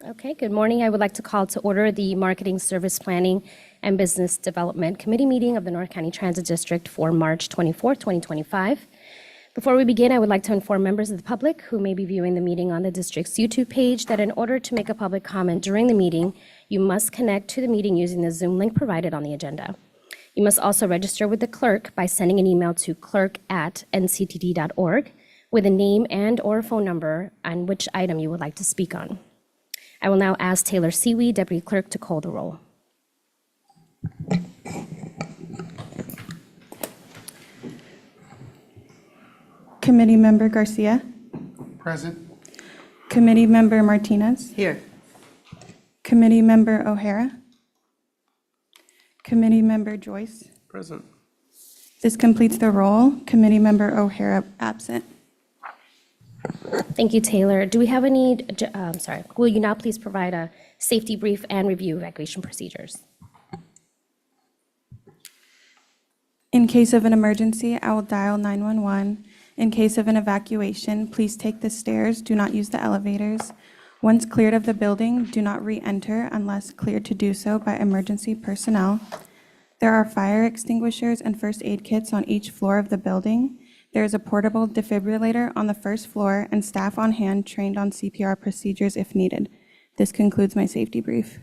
Okay, good morning. I would like to call to order the Marketing, Service Planning, and Business Development Committee meeting of the North County Transit District for March 24, 2025. Before we begin, I would like to inform members of the public who may be viewing the meeting on the district's YouTube page that in order to make a public comment during the meeting, you must connect to the meeting using the Zoom link provided on the agenda. You must also register with the clerk by sending an email to clerk@nctd.org with a name and/or phone number on which item you would like to speak on. I will now ask Taylor Seaweed, Deputy Clerk, to call the roll. Committee Member Garcia. Present. Committee Member Martinez. Here. Committee Member O'Hara. Committee Member Joyce. Present. This completes the roll. Committee Member O'Hara absent. Thank you, Taylor. Do we have any, will you now please provide a safety brief and review evacuation procedures? In case of an emergency, I will dial 911. In case of an evacuation, please take the stairs. Do not use the elevators. Once cleared of the building, do not re-enter unless cleared to do so by emergency personnel. There are fire extinguishers and first aid kits on each floor of the building. There is a portable defibrillator on the first floor and staff on hand trained on CPR procedures if needed. This concludes my safety brief.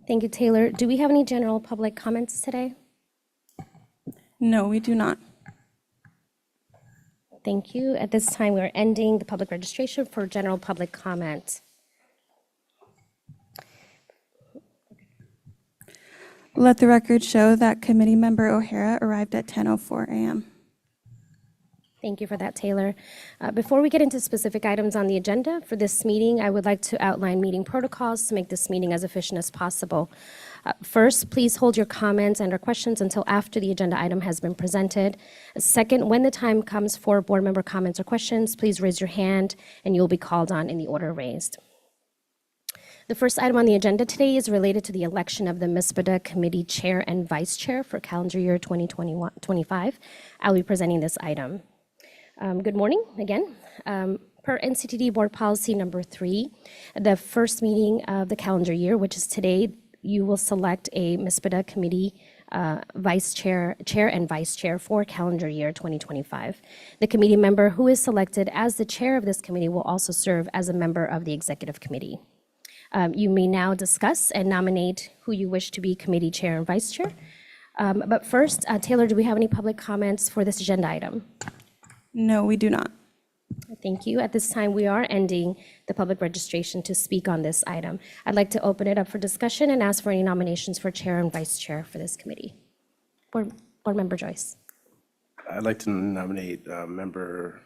Thank you, Taylor. Do we have any general public comments today? No, we do not. Thank you. At this time, we are ending the public registration for general public comment. Let the record show that Committee Member O'Hara arrived at 10:04 a.m. Thank you for that, Taylor. Before we get into specific items on the agenda for this meeting, I would like to outline meeting protocols to make this meeting as efficient as possible. First, please hold your comments and/or questions until after the agenda item has been presented. Second, when the time comes for board member comments or questions, please raise your hand and you'll be called on in the order raised. The first item on the agenda today is related to the election of the MSPBD Committee Chair and Vice Chair for calendar year 2025. I'll be presenting this item. Good morning again. Per NCTD Board Policy Number 3, the first meeting of the calendar year, which is today, you will select a MSPBD Committee Chair and Vice Chair for calendar year 2025. The committee member who is selected as the chair of this committee will also serve as a member of the executive committee. You may now discuss and nominate who you wish to be committee chair and vice chair. But first, Taylor, do we have any public comments for this agenda item? No, we do not. Thank you. At this time, we are ending the public registration to speak on this item. I'd like to open it up for discussion and ask for any nominations for chair and vice chair for this committee. Board Member Joyce. I'd like to nominate Member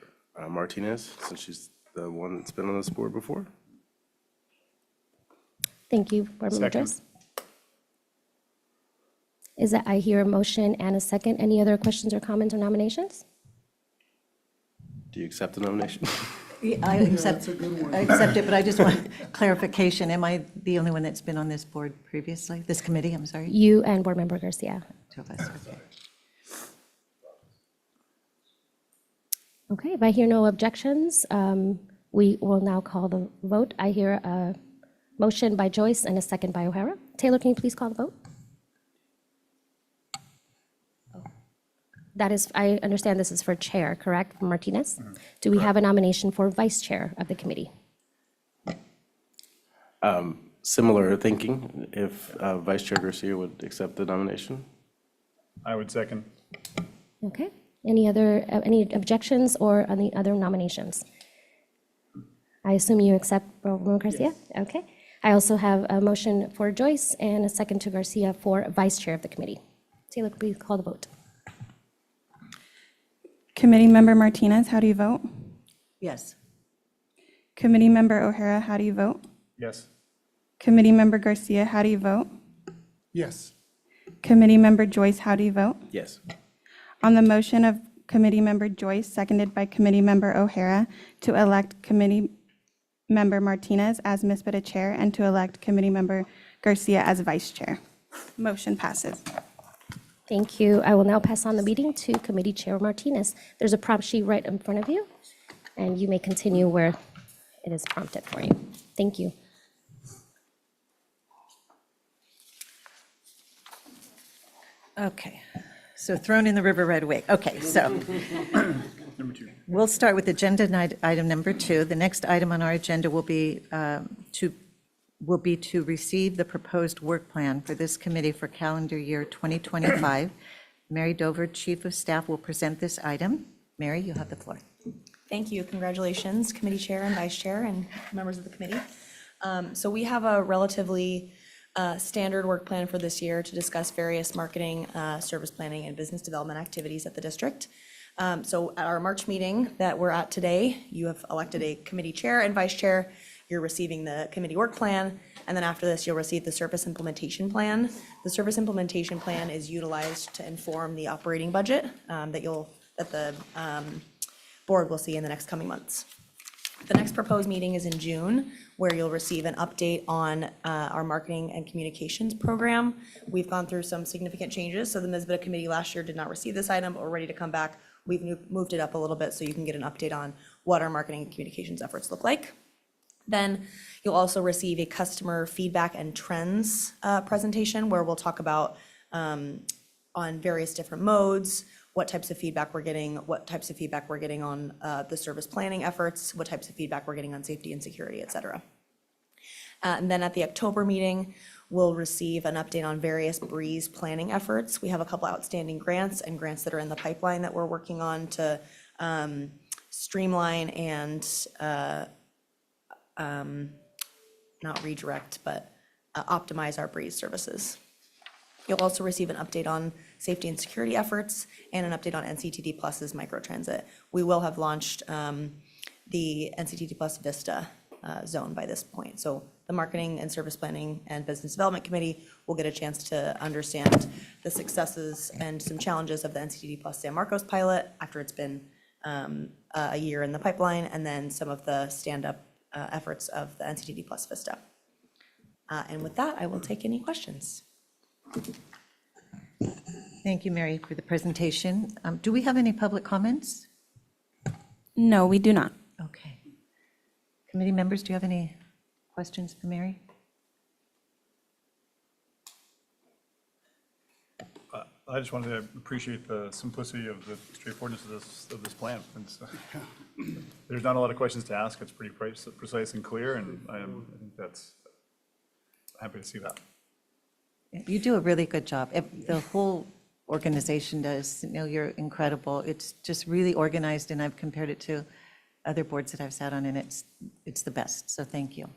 Martinez, since she's the one that's been on this board before. Thank you, Board Member Joyce. Is that I hear a motion and a second? Any other questions or comments or nominations? Do you accept the nomination? Yeah, I accept it, but I just want clarification. Am I the only one that's been on this board previously? This committee, I'm sorry? You and Board Member Garcia. Two of us, okay. Okay, if I hear no objections, we will now call the vote. I hear a motion by Joyce and a second by O'Hara. Taylor, can you please call the vote? That is, I understand this is for chair, correct, Martinez? Do we have a nomination for vice chair of the committee? Similar thinking, if Vice Chair Garcia would accept the nomination. I would second. Okay, any objections or any other nominations? I assume you accept Member Garcia? Yes. Okay. I also have a motion for Joyce and a second to Garcia for vice chair of the committee. Taylor, please call the vote. Committee Member Martinez, how do you vote? Yes. Committee Member O'Hara, how do you vote? Yes. Committee Member Garcia, how do you vote? Yes. Committee Member Joyce, how do you vote? Yes. On the motion of Committee Member Joyce, seconded by Committee Member O'Hara, to elect Committee Member Martinez as MSPBD Chair and to elect Committee Member Garcia as Vice Chair. Motion passes. Thank you. I will now pass on the meeting to Committee Chair Martinez. There's a prompt sheet right in front of you, and you may continue where It is prompted for you. Thank you. Okay, so thrown in the river right away. Okay, so Number 2. we'll start with agenda item number 2. The next item on our agenda will be to receive the proposed work plan for this committee for calendar year 2025. Mary Dover, Chief of Staff, will present this item. Mary, you have the floor. Thank you. Congratulations, committee chair and vice chair and members of the committee. So we have a relatively standard work plan for this year to discuss various marketing, service planning, and business development activities at the district. So at our March meeting that we're at today, you have elected a committee chair and vice chair. You're receiving the committee work plan, and then after this, you'll receive the service implementation plan. The service implementation plan is utilized to inform the operating budget that the board will see in the next coming months. The next proposed meeting is in June, where you'll receive an update on our marketing and communications program. We've gone through some significant changes, so the MSPBD committee last year did not receive this item, but we're ready to come back. We've moved it up a little bit so you can get an update on what our marketing and communications efforts look like. Then you'll also receive a customer feedback and trends presentation, where we'll talk about on various different modes, what types of feedback we're getting, on the service planning efforts, what types of feedback we're getting on safety and security, et cetera. And then at the October meeting, we'll receive an update on various BREEZE planning efforts. We have a couple outstanding grants and grants that are in the pipeline that we're working on to streamline and not redirect, but optimize our BREEZE services. You'll also receive an update on safety and security efforts and an update on NCTD Plus's microtransit. We will have launched the NCTD Plus Vista zone by this point. So the Marketing and Service Planning and Business Development Committee will get a chance to understand the successes and some challenges of the NCTD Plus San Marcos pilot after it's been a year in the pipeline, and then some of the stand-up efforts of the NCTD Plus Vista. And with that, I will take any questions. Thank you, Mary, for the presentation. Do we have any public comments? No, we do not. Okay. Committee members, do you have any questions for Mary? I just wanted to appreciate the simplicity of the straightforwardness of this plan. There's not a lot of questions to ask. It's pretty precise and clear, and I think that's happy to see that. You do a really good job. The whole organization does. You're incredible. It's just really organized, and I've compared it to other boards that I've sat on, and it's the best. So thank you.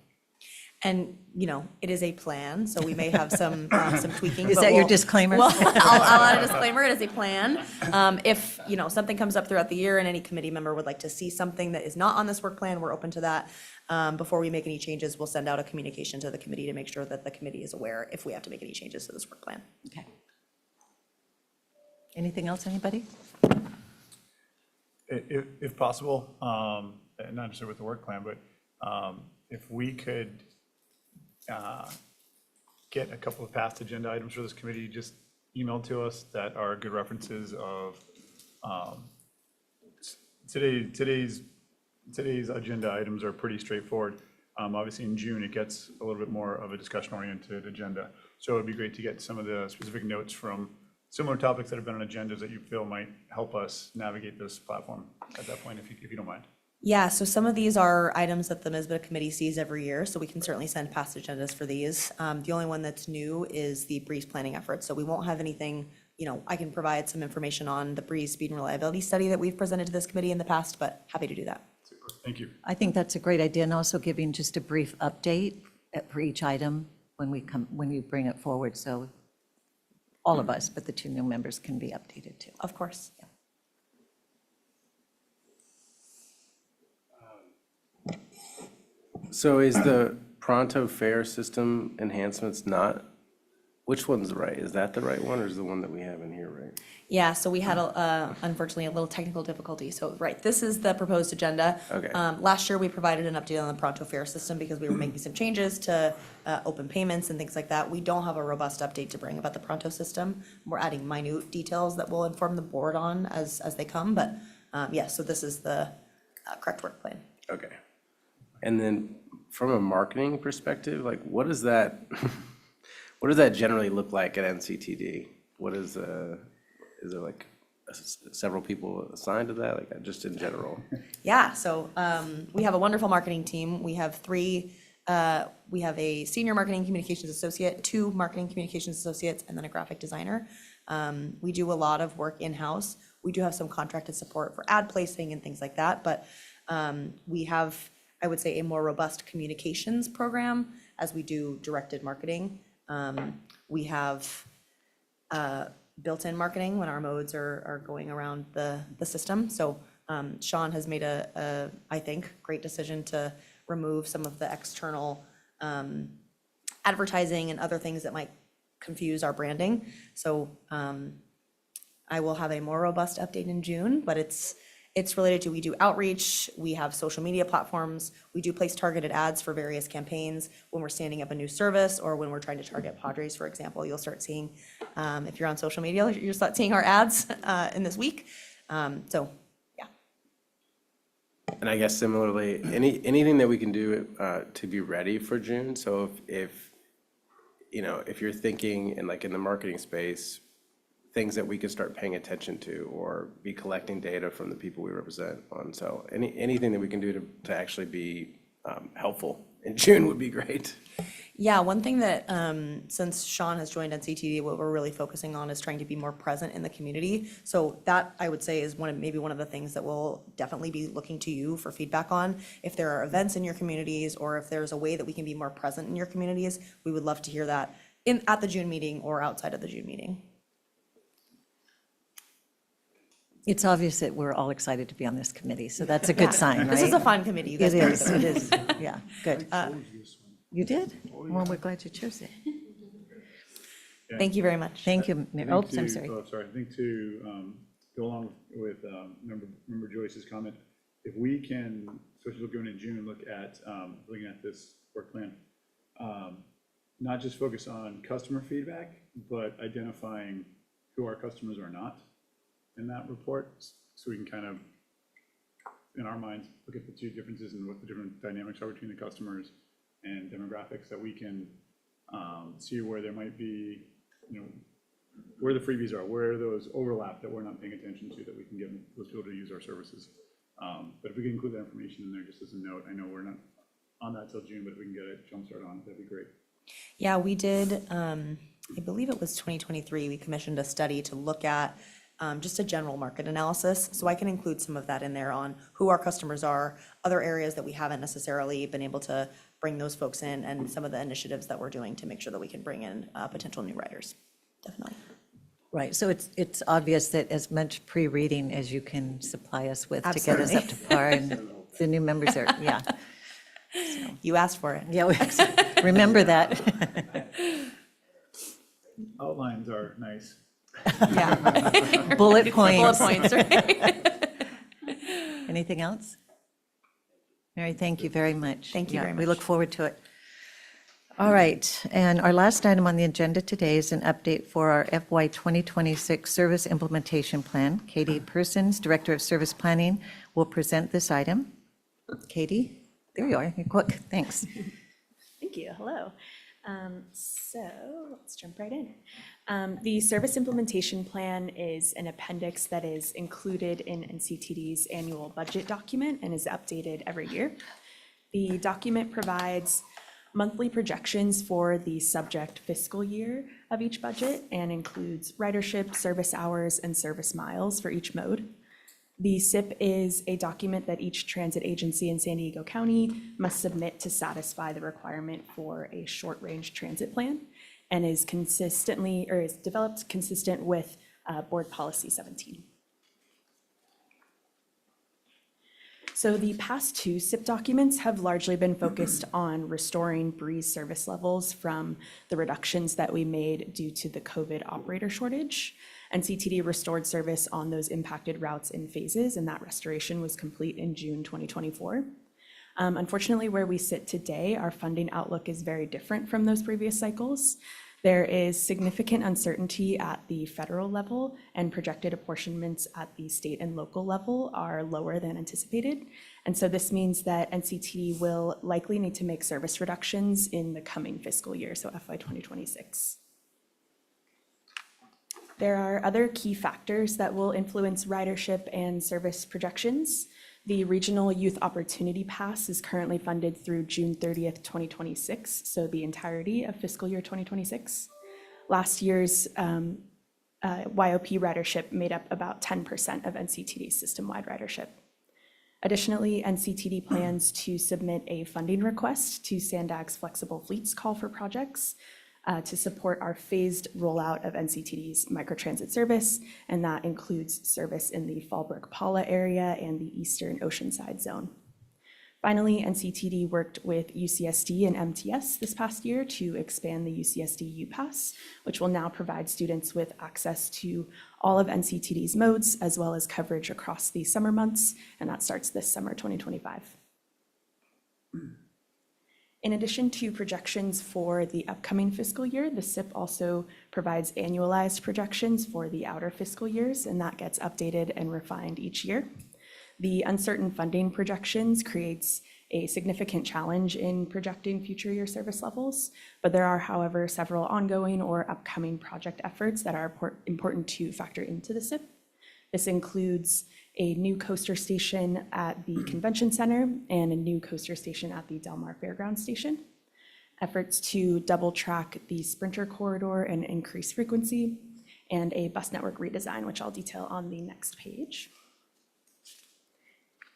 And, it is a plan, so we may have some tweaking. Is that your disclaimer? Well, I'll add a disclaimer. It is a plan. If, something comes up throughout the year and any committee member would like to see something that is not on this work plan, we're open to that. Before we make any changes, we'll send out a communication to the committee to make sure that the committee is aware if we have to make any changes to this work plan. Okay. Anything else, anybody? If possible, and not necessarily with the work plan, but if we could get a couple of past agenda items for this committee just emailed to us that are good references of today's agenda items are pretty straightforward. Obviously in June, it gets a little bit more of a discussion-oriented agenda. So it'd be great to get some of the specific notes from similar topics that have been on agendas that you feel might help us navigate this platform at that point, if you don't mind. Yeah, so some of these are items that the MSPBD committee sees every year, so we can certainly send past agendas for these. The only one that's new is the BREEZE planning effort, so we won't have anything, I can provide some information on the BREEZE speed and reliability study that we've presented to this committee in the past, but happy to do that. Super. Thank you. I think that's a great idea, and also giving just a brief update for each item when you bring it forward, so all of us, but the two new members can be updated too. Of course. Yeah. So is the Pronto Fare system enhancements not, which one's right? Is that the right one, or is the one that we have in here right? Yeah, so we had, unfortunately, a little technical difficulty. So, right, this is the proposed agenda. Okay. Last year, we provided an update on the Pronto Fare system because we were making some changes to open payments and things like that. We don't have a robust update to bring about the Pronto system. We're adding minute details that we'll inform the board on as they come. But, yeah, so this is the correct work plan. Okay. And then from a marketing perspective, like what does that, what does that generally look like at NCTD? What is there like several people assigned to that, like just in general? Yeah, so we have a wonderful marketing team. We have we have a senior marketing communications associate, 2 marketing communications associates, and then a graphic designer. We do a lot of work in-house. We do have some contracted support for ad placing and things like that, but we have, I would say, a more robust communications program as we do directed marketing. We have built-in marketing when our modes are going around the system. So Sean has made I think, great decision to remove some of the external advertising and other things that might confuse our branding. So I will have a more robust update in June, but it's related to, we do outreach, we have social media platforms, we do place targeted ads for various campaigns when we're standing up a new service or when we're trying to target Padres, for example. You'll start seeing, if you're on social media, you'll start seeing our ads in this week. So, yeah. And I guess similarly, anything that we can do to be ready for June. So if you're thinking in the marketing space, things that we could start paying attention to or be collecting data from the people we represent on. So anything that we can do to actually be helpful in June would be great. Yeah, one thing that, since Sean has joined NCTD, what we're really focusing on is trying to be more present in the community. So that, I would say, is maybe one of the things that we'll definitely be looking to you for feedback on. If there are events in your communities, or if there's a way that we can be more present in your communities, we would love to hear that at the June meeting or outside of the June meeting. It's obvious that we're all excited to be on this committee, so that's a good sign, right? This is a fun committee, you guys. It is, it is, yeah, good. You did? Well, we're glad you chose it. Thank you very much. Thank you. I Oh, think I'm sorry. I think to go along with Member Joyce's comment, if we can, especially going in June, looking at this work plan, not just focus on customer feedback, but identifying who our customers are not in that report, so we can kind of, in our minds, look at the 2 differences and what the different dynamics are between the customers and demographics, that we can see where there might be, where the freebies are, where those overlap that we're not paying attention to, that we can get those people to use our services. But if we can include that information in there just as a note, I know we're not on that till June, but if we can get a jump start on it, that'd be great. Yeah, we did, I believe it was 2023, we commissioned a study to look at just a general market analysis. So I can include some of that in there on who our customers are, other areas that we haven't necessarily been able to bring those folks in, and some of the initiatives that we're doing to make sure that we can bring in potential new riders. Definitely. Right, so it's obvious that as much pre-reading as you can supply us with to get us up to par, and the new members are, yeah. You asked for it. Yeah, remember that. Outlines are nice. Yeah. Bullet Bullet points. points, right? Anything else? Mary, thank you very much. Thank you Yeah, very We much. look forward to it. All right, and our last item on the agenda today is an update for our FY 2026 Service Implementation Plan. Katie Persons, Director of Service Planning, will present this item. Katie, there you are, you're quick, thanks. Thank you. Hello. So let's jump right in. The Service Implementation Plan is an appendix that is included in NCTD's annual budget document and is updated every year. The document provides monthly projections for the subject fiscal year of each budget and includes ridership, service hours, and service miles for each mode. The SIP is a document that each transit agency in San Diego County must submit to satisfy the requirement for a short-range transit plan, and is developed consistent with Board Policy 17. So the past 2 SIP documents have largely been focused on restoring Breeze service levels from the reductions that we made due to the COVID operator shortage. NCTD restored service on those impacted routes in phases, and that restoration was complete in June 2024. Unfortunately, where we sit today, our funding outlook is very different from those previous cycles. There is significant uncertainty at the federal level, and projected apportionments at the state and local level are lower than anticipated. And so this means that NCTD will likely need to make service reductions in the coming fiscal year, so FY 2026. There are other key factors that will influence ridership and service projections. The Regional Youth Opportunity Pass is currently funded through June 30th, 2026, so the entirety of fiscal year 2026. Last year's YOP ridership made up about 10% of NCTD's system-wide ridership. Additionally, NCTD plans to submit a funding request to SANDAG's Flexible Fleets Call for Projects to support our phased rollout of NCTD's microtransit service, and that includes service in the Fallbrook-Paula area and the Eastern Oceanside Zone. Finally, NCTD worked with UCSD and MTS this past year to expand the UCSD UPass, which will now provide students with access to all of NCTD's modes, as well as coverage across the summer months, and that starts this summer, 2025. In addition to projections for the upcoming fiscal year, the SIP also provides annualized projections for the outer fiscal years, and that gets updated and refined each year. The uncertain funding projections creates a significant challenge in projecting future year service levels, but there are, however, several ongoing or upcoming project efforts that are important to factor into the SIP. This includes a new coaster station at the Convention Center and a new coaster station at the Del Mar Fairgrounds Station. Efforts to double track the Sprinter corridor and increase frequency, and a bus network redesign, which I'll detail on the next page.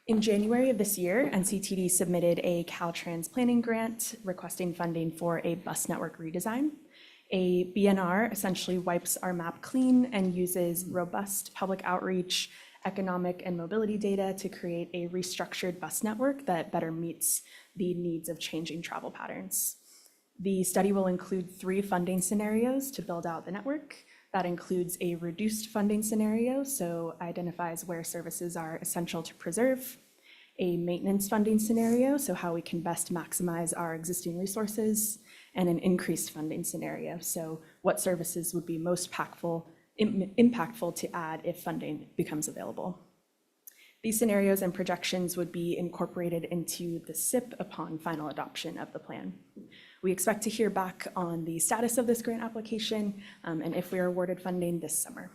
In January of this year, NCTD submitted a Caltrans planning grant requesting funding for a bus network redesign. A BNR essentially wipes our map clean and uses robust public outreach, economic and mobility data to create a restructured bus network that better meets the needs of changing travel patterns. The study will include 3 funding scenarios to build out the network. That includes a reduced funding scenario, so identifies where services are essential to preserve, a maintenance funding scenario, so how we can best maximize our existing resources, and an increased funding scenario, so what services would be most impactful to add if funding becomes available. These scenarios and projections would be incorporated into the SIP upon final adoption of the plan. We expect to hear back on the status of this grant application and if we are awarded funding this summer.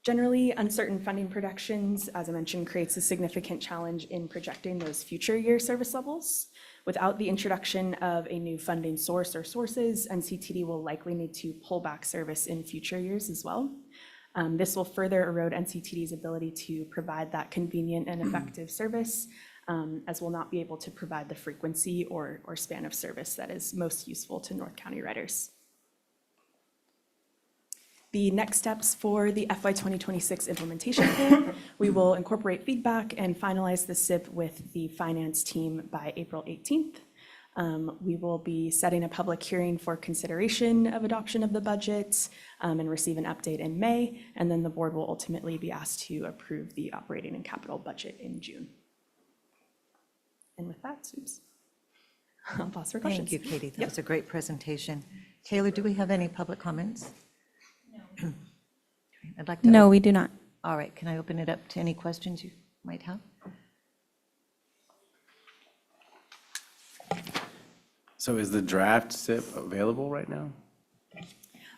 Generally, uncertain funding projections, as I mentioned, creates a significant challenge in projecting those future year service levels. Without the introduction of a new funding source or sources, NCTD will likely need to pull back service in future years as well. This will further erode NCTD's ability to provide that convenient and effective service, as we'll not be able to provide the frequency or span of service that is most useful to North County riders. The next steps for the FY 2026 implementation plan, we will incorporate feedback and finalize the SIP with the finance team by April 18th. We will be setting a public hearing for consideration of adoption of the budget and receive an update in May, and then the board will ultimately be asked to approve the operating and capital budget in June. And with that, oops, I'll pause for questions. Thank you, Katie. That Yep. was a great presentation. Taylor, do we have any public comments? No. I'd like to. No, we do not. All right, can I open it up to any questions you might have? So is the draft SIP available right now?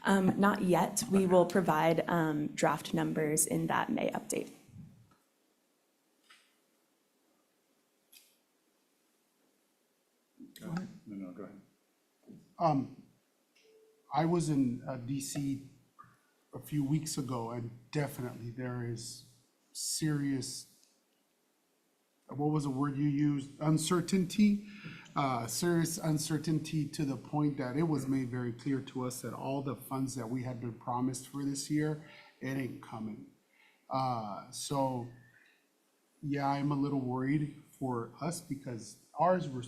Not yet. We will provide draft numbers in that May update. No, go ahead. I was in DC a few weeks ago, and definitely there is serious, what was the word you used? Uncertainty, serious uncertainty, to the point that it was made very clear to us that all the funds that we had been promised for this year, it ain't coming. So, yeah, I'm a little worried for us because ours were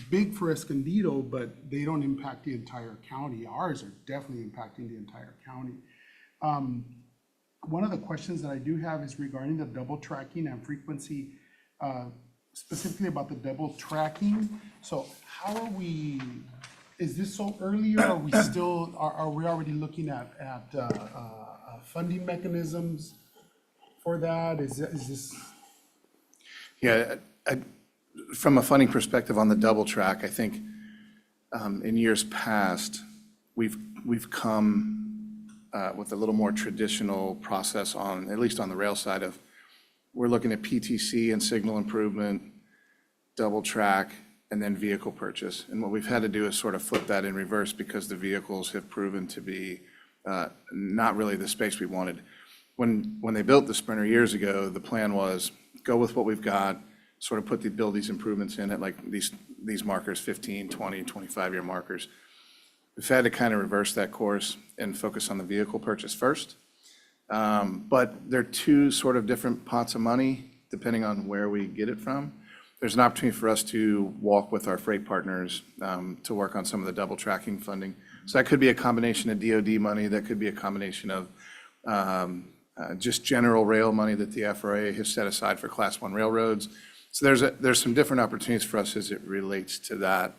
big for Escondido, but they don't impact the entire county. Ours are definitely impacting the entire county. One of the questions that I do have is regarding the double tracking and frequency, specifically about the double tracking. So how are we is this so early, or are we still, are we already looking at funding mechanisms for that? Is this, Yeah, from a funding perspective on the double track, I think in years past, we've come with a little more traditional process on, at least on the rail side of, we're looking at PTC and signal improvement, double track, and then vehicle purchase. And what we've had to do is sort of flip that in reverse because the vehicles have proven to be not really the space we wanted. When they built the Sprinter years ago, the plan was go with what we've got, sort of build these improvements in at like these markers, 15, 20, 25-year markers. We've had to kind of reverse that course and focus on the vehicle purchase first. But they're two sort of different pots of money, depending on where we get it from. There's an opportunity for us to walk with our freight partners to work on some of the double tracking funding. So that could be a combination of DOD money, that could be a combination of just general rail money that the FRA has set aside for Class 1 railroads. So there's some different opportunities for us as it relates to that.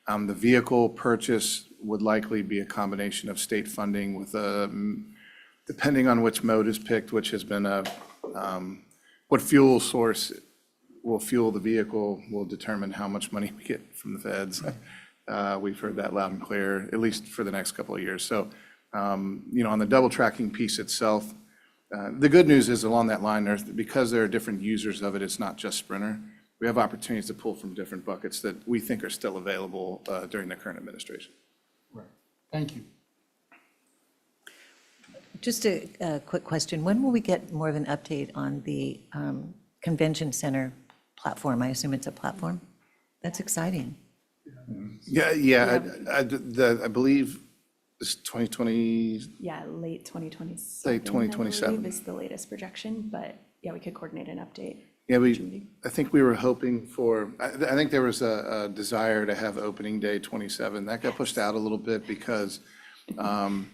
The vehicle purchase would likely be a combination of state funding with depending on which mode is picked, which has been what fuel source will fuel the vehicle will determine how much money we get from the feds. We've heard that loud and clear, at least for the next couple of years. So, on the double tracking piece itself, the good news is along that line, because there are different users of it, it's not just Sprinter. We have opportunities to pull from different buckets that we think are still available during the current administration. right, thank you. Just a quick question. When will we get more of an update on the convention center platform? I assume it's a platform? That's exciting. Yeah. I believe it's 2020, Yeah, late 2027. Late 2027. I believe is the latest projection, but yeah, we could coordinate an update. yeah, I think we were hoping for, I think there was a desire to have opening day 27. That got pushed out a little bit because, honestly,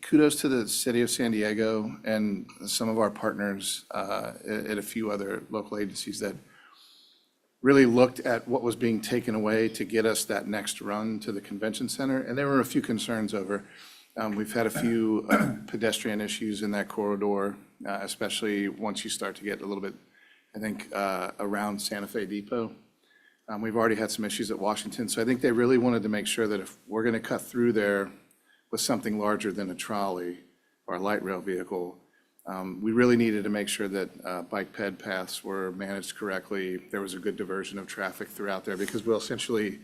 kudos to the city of San Diego and some of our partners at a few other local agencies that really looked at what was being taken away to get us that next run to the convention center. And there were a few concerns over, we've had a few pedestrian issues in that corridor, especially once you start to get a little bit, I think, around Santa Fe Depot. We've already had some issues at Washington. So I think they really wanted to make sure that if we're going to cut through there with something larger than a trolley or a light rail vehicle, we really needed to make sure that bike ped paths were managed correctly. There was a good diversion of traffic throughout there because we'll essentially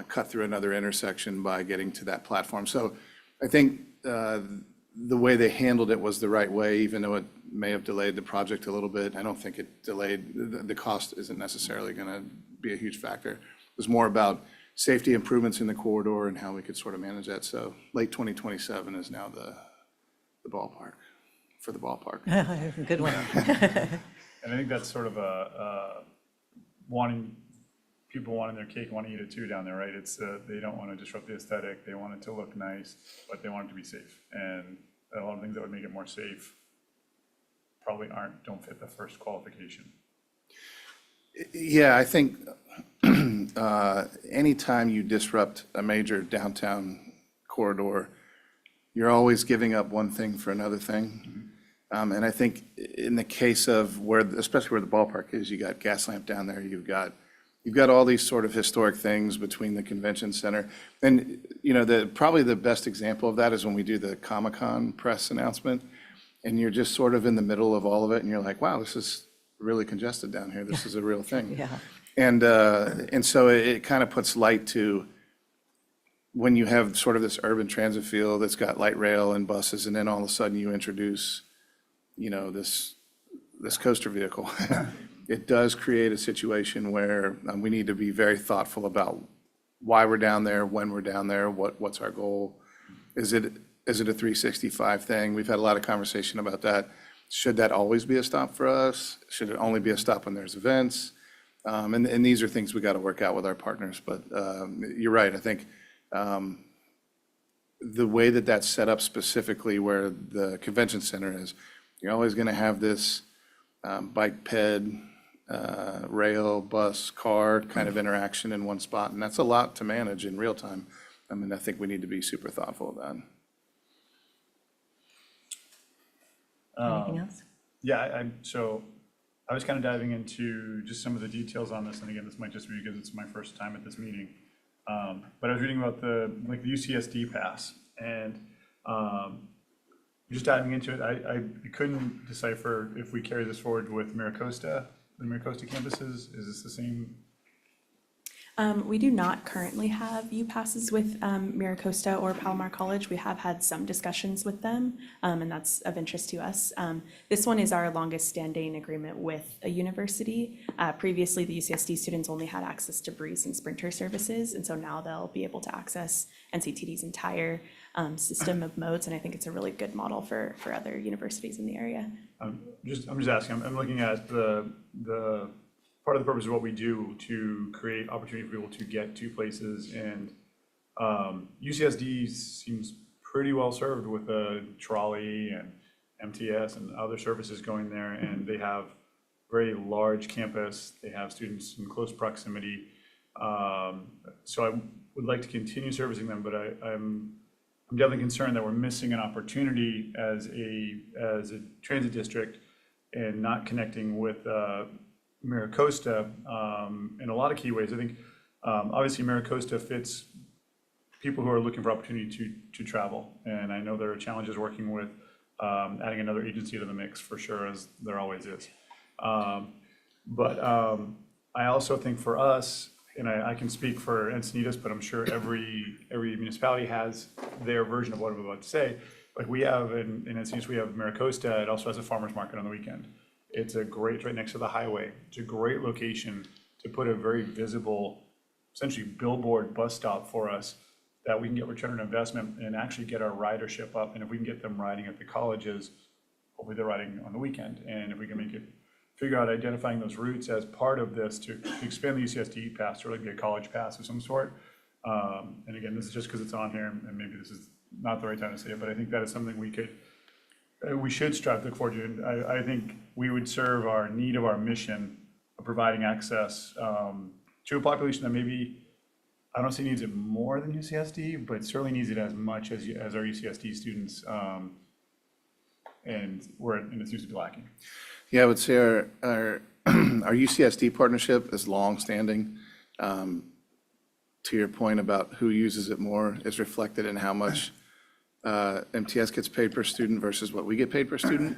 cut through another intersection by getting to that platform. So I think the way they handled it was the right way, even though it may have delayed the project a little bit. I don't think it delayed, the cost isn't necessarily going to be a huge factor. It was more about safety improvements in the corridor and how we could sort of manage that. So late 2027 is now the ballpark, for the ballpark. Good one. And I think that's sort of people wanting their cake, want to eat it too down there, right? It's, they don't want to disrupt the aesthetic, they want it to look nice, but they want it to be safe. And a lot of things that would make it more safe probably don't fit the first qualification. Yeah, I think anytime you disrupt a major downtown corridor, you're always giving up one thing for another thing. And I think in the case of especially where the ballpark is, you got Gaslamp down there, you've got all these sort of historic things between the convention center. And, probably the best example of that is when we do the Comic-Con press announcement, and you're just sort of in the middle of all of it, and you're like, wow, this is really congested down here. This is a real thing. Yeah. And so it kind of puts light to when you have sort of this urban transit field that's got light rail and buses, and then all of a sudden you introduce, this coaster vehicle. It does create a situation where we need to be very thoughtful about why we're down there, when we're down there, what's our goal. Is it a 365 thing? We've had a lot of conversation about that. Should that always be a stop for us? Should it only be a stop when there's events? And these are things we got to work out with our partners. But you're right. I think the way that that's set up specifically where the convention center is, you're always going to have this bike ped rail, bus, car kind of interaction in one spot, and that's a lot to manage in real time. I mean, I think we need to be super thoughtful of that. Anything else? Yeah, so I was kind of diving into just some of the details on this, and again, this might just be because it's my first time at this meeting. But I was reading about the UCSD pass, and just diving into it, I couldn't decipher if we carry this forward with MiraCosta, the MiraCosta campuses. Is this the same? We do not currently have U-Passes with MiraCosta or Palomar College. We have had some discussions with them, and that's of interest to us. This one is our longest standing agreement with a university. Previously, the UCSD students only had access to Breeze and Sprinter services, and so now they'll be able to access NCTD's entire system of modes, and I think it's a really good model for other universities in the area. I'm just asking, I'm looking at the part of the purpose of what we do to create opportunity for people to get to places, and UCSD seems pretty well served with a trolley and MTS and other services going there, and they have very large campus. They have students in close proximity. So I would like to continue servicing them, but I'm definitely concerned that we're missing an opportunity as a transit district and not connecting with MiraCosta in a lot of key ways. I think obviously MiraCosta fits people who are looking for opportunity to travel, and I know there are challenges working with adding another agency to the mix for sure, as there always is. But I also think for us, and I can speak for Encinitas, but I'm sure every municipality has their version of what I'm about to say. Like we have in Encinitas, we have MiraCosta. It also has a farmer's market on the weekend. It's right next to the highway. It's a great location to put a very visible, essentially billboard bus stop for us that we can get return on investment and actually get our ridership up. And if we can get them riding at the colleges, hopefully they're riding on the weekend. And if we can figure out identifying those routes as part of this to expand the UCSD pass to really be a college pass of some sort. And again, this is just because it's on here, and maybe this is not the right time to say it, but I think that is something we should strive to look forward to. And I think we would serve our need of our mission of providing access to a population that maybe, I don't say needs it more than UCSD, but certainly needs it as much as our UCSD students, and it seems to be lacking. Yeah, I would say our UCSD partnership is long-standing. To your point about who uses it more is reflected in how much MTS gets paid per student versus what we get paid per student.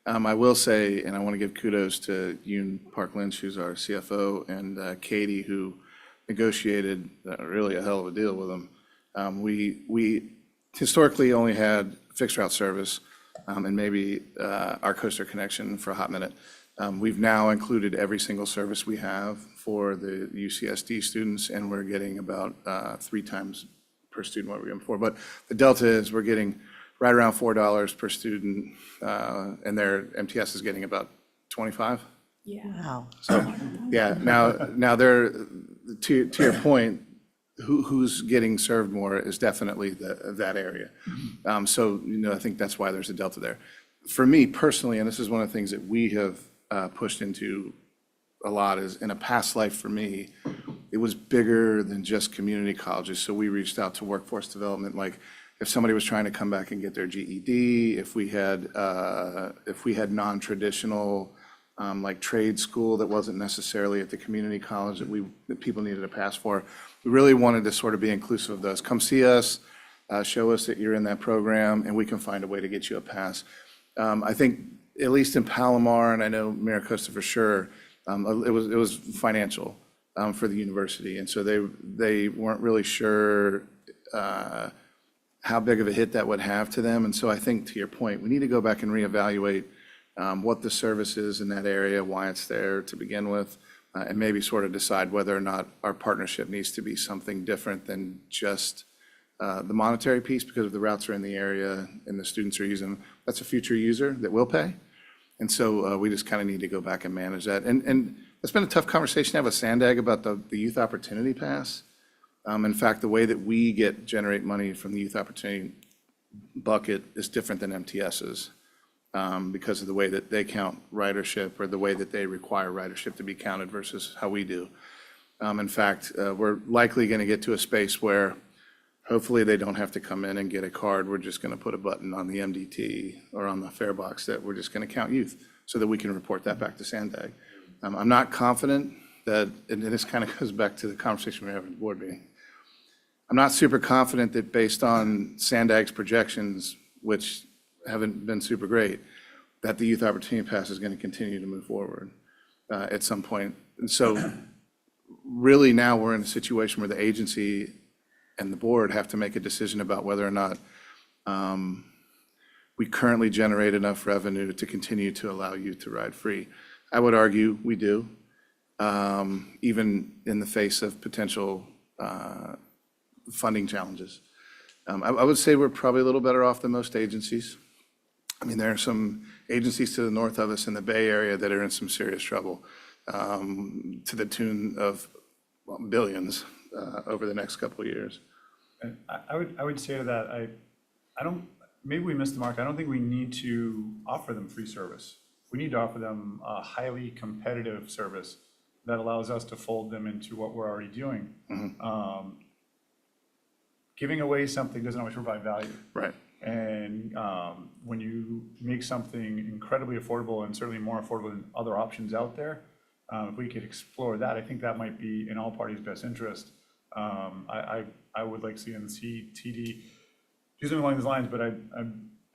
I will say, and I want to give kudos to Yoon Park Lynch, who's our CFO, and Katie, who negotiated really a hell of a deal with them. We historically only had fixed route service and maybe our coaster connection for a hot minute. We've now included every single service we have for the UCSD students, and we're getting about 3 times per student what we were getting before. But the delta is we're getting right around $4 per student, and their MTS is getting about 25. Yeah. Wow. So, yeah, now they're, to your point, who's getting served more is definitely that area. So, I think that's why there's a delta there. For me personally, and this is one of the things that we have pushed into a lot, is in a past life for me, it was bigger than just community colleges. So we reached out to workforce development, like if somebody was trying to come back and get their GED, if we had non-traditional like trade school that wasn't necessarily at the community college that people needed a pass for. We really wanted to sort of be inclusive of those. Come see us, show us that you're in that program, and we can find a way to get you a pass. I think at least in Palomar, and I know MiraCosta for sure, it was financial for the university, and so they weren't really sure how big of a hit that would have to them. And so I think, to your point, we need to go back and reevaluate what the service is in that area, why it's there to begin with, and maybe sort of decide whether or not our partnership needs to be something different than just the monetary piece, because if the routes are in the area and the students are using them, that's a future user that will pay. And so we just kind of need to go back and manage that. And it's been a tough conversation to have with Sandag about the Youth Opportunity Pass. In fact, the way that we generate money from the Youth Opportunity bucket is different than MTS's. because of the way that they count ridership or the way that they require ridership to be counted versus how we do. In fact, we're likely going to get to a space where hopefully they don't have to come in and get a card. We're just going to put a button on the MDT or on the fare box that we're just going to count youth so that we can report that back to Sandag. I'm not confident that, and this kind of goes back to the conversation we were having at the board meeting. I'm not super confident that based on Sandag's projections, which haven't been super great, that the Youth Opportunity Pass is going to continue to move forward at some point. And so really now we're in a situation where the agency and the board have to make a decision about whether or not we currently generate enough revenue to continue to allow youth to ride free. I would argue we do, even in the face of potential funding challenges. I would say we're probably a little better off than most agencies. I mean, there are some agencies to the north of us in the Bay Area that are in some serious trouble to the tune of billions over the next couple of years. And I would say to that, I don't, maybe we missed the mark. I don't think we need to offer them free service. We need to offer them a highly competitive service that allows us to fold them into what we're already doing. Giving away something doesn't always provide value. Right. And when you make something incredibly affordable and certainly more affordable than other options out there, if we could explore that, I think that might be in all parties' best interest. I would like to see NCTD do something along those lines, but I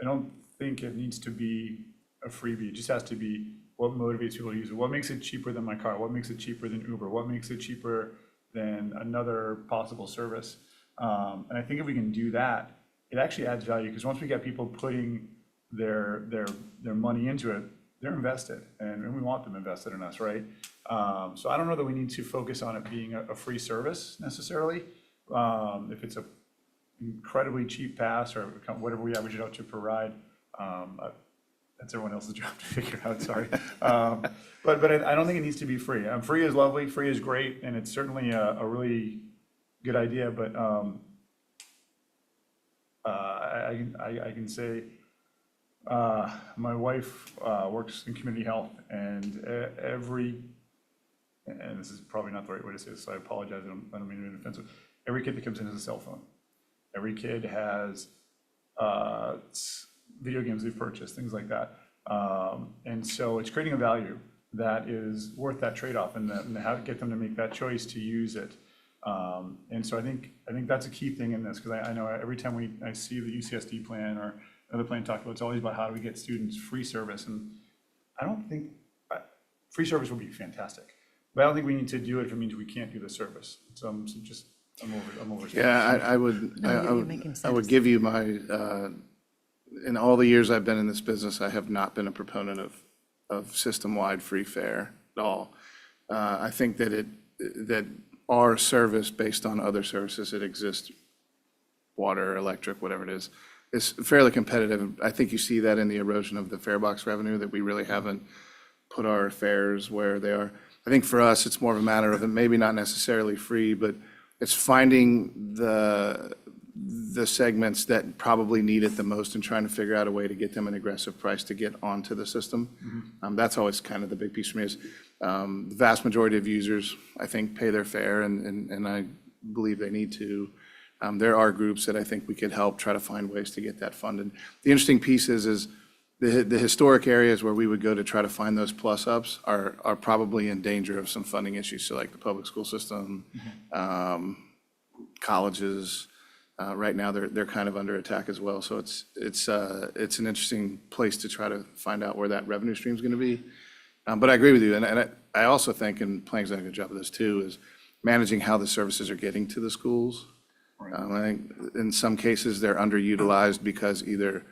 don't think it needs to be a freebie. It just has to be what motivates people to use it. What makes it cheaper than my car? What makes it cheaper than Uber? What makes it cheaper than another possible service? And I think if we can do that, it actually adds value, because once we get people putting their money into it, they're invested, and we want them invested in us, right? So I don't know that we need to focus on it being a free service necessarily. If it's a incredibly cheap pass or whatever we average it out to per ride, that's everyone else's job to figure out, sorry. But I don't think it needs to be free. Free is lovely, free is great, and it's certainly a really good idea, but I can say my wife works in community health, and and this is probably not the right way to say this, so I apologize, I don't mean to be offensive. Every kid that comes in has a cell phone. Every kid has video games they've purchased, things like that. And so it's creating a value that is worth that trade-off, and how to get them to make that choice to use it. And so I think that's a key thing in this, because I know every time I see the UCSD plan or another plan talked about, it's always about how do we get students free service. And I don't think, free service would be fantastic, but I don't think we need to do it if it means we can't do the service. So I'm over. Yeah, I you're making would sense. give you my, in all the years I've been in this business, I have not been a proponent of system-wide free fare at all. I think that that our service based on other services that exist, water, electric, whatever it is fairly competitive. I think you see that in the erosion of the fare box revenue, that we really haven't put our fares where they are. I think for us, it's more of a matter of it maybe not necessarily free, but it's finding the segments that probably need it the most and trying to figure out a way to get them an aggressive price to get onto the system. That's always kind of the big piece for me is the vast majority of users, I think, pay their fare, and I believe they need to. There are groups that I think we could help try to find ways to get that funded. The interesting piece is the historic areas where we would go to try to find those plus ups are probably in danger of some funding issues. So like the public school system, colleges, right now they're kind of under attack as well. So it's an interesting place to try to find out where that revenue stream is going to be. But I agree with you, and I also think, and Plang's done a good job of this too, is managing how the services are getting to the schools. I think in some cases they're underutilized because either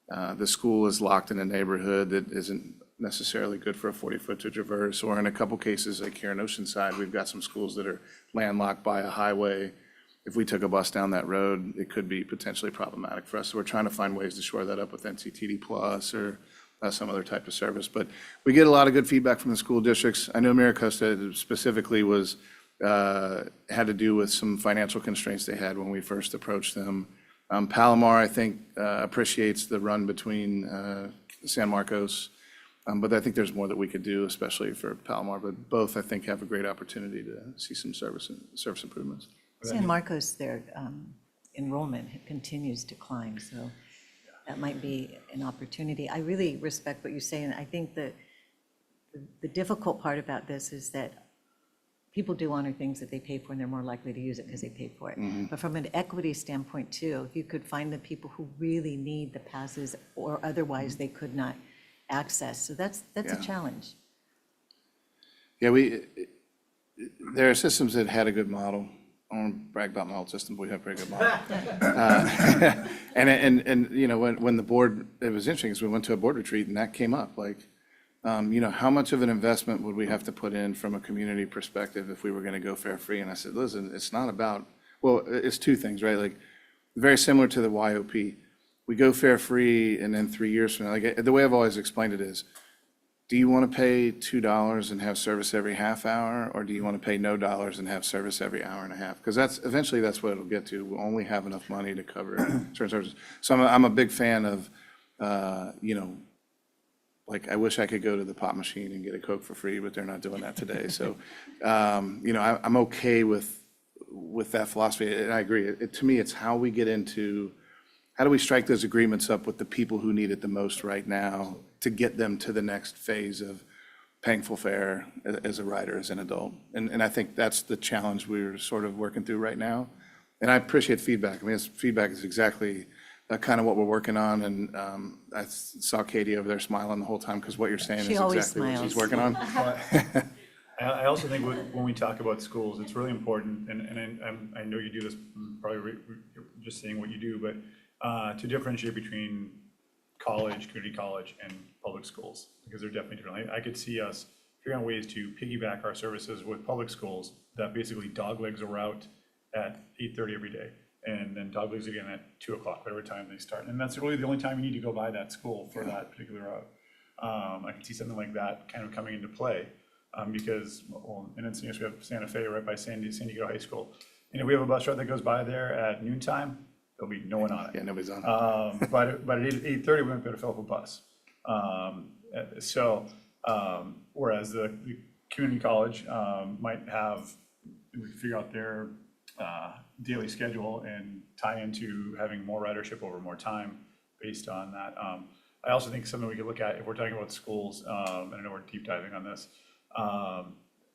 the school is locked in a neighborhood that isn't necessarily good for a 40-foot to traverse, or in a couple cases, like here in Oceanside, we've got some schools that are landlocked by a highway. If we took a bus down that road, it could be potentially problematic for us. So we're trying to find ways to shore that up with NCTD Plus or some other type of service. But we get a lot of good feedback from the school districts. I know Miracosta specifically had to do with some financial constraints they had when we first approached them. Palomar, I think, appreciates the run between San Marcos. But I think there's more that we could do, especially for Palomar. But both, I think, have a great opportunity to see some service improvements. San Marcos, their enrollment continues to climb, so that might be an opportunity. I really respect what you say, and I think that the difficult part about this is that people do honor things that they pay for, and they're more likely to use it because they paid for it. But from an equity standpoint too, if you could find the people who really need the passes or otherwise they could not access, so that's a challenge. Yeah, there are systems that had a good model. I don't want to brag about my old system, but we have a very good model. And you know, when the board, it was interesting, because we went to a board retreat and that came up, like, you know, how much of an investment would we have to put in from a community perspective if we were going to go fare free? And I said, listen, it's not about, well, it's two things, right? Like, very similar to the YOP. We go fare free, and then 3 years from now, like, the way I've always explained it is, do you want to pay $2 and have service every half hour, or do you want to pay no dollars and have service every hour and a half? Because eventually that's what it'll get to. We'll only have enough money to cover certain services. So I'm a big fan of, you know, like, I wish I could go to the pop machine and get a Coke for free, but they're not doing that today. So, you know, I'm okay with that philosophy, and I agree. To me, it's how we get into, how do we strike those agreements up with the people who need it the most right now to get them to the next phase of paying full fare as a rider, as an adult? And I think that's the challenge we're sort of working through right now. And I appreciate feedback. I mean, feedback is exactly kind of what we're working on. And I saw Katie over there smiling the whole time, because what you're saying is exactly what she's working on. I also think when we talk about schools, it's really important, and I know you do this, probably just saying what you do, but to differentiate between college, community college, and public schools, because they're definitely different. I could see us figuring out ways to piggyback our services with public schools that basically doglegs a route at 8:30 every day, and then doglegs again at 2 o'clock, whatever time they start. And that's really the only time you need to go by that school for that particular route. I can see something like that kind of coming into play, because, well, in Encinitas, we have Santa Fe right by San Diego High School. And if we have a bus route that goes by there at noontime, there'll be no one on it. Yeah, nobody's on it. But at 8:30, we might be able to fill up a bus. Whereas the community college might have, we figure out their daily schedule and tie into having more ridership over more time based on that. I also think something we could look at, if we're talking about schools, and I know we're deep diving on this,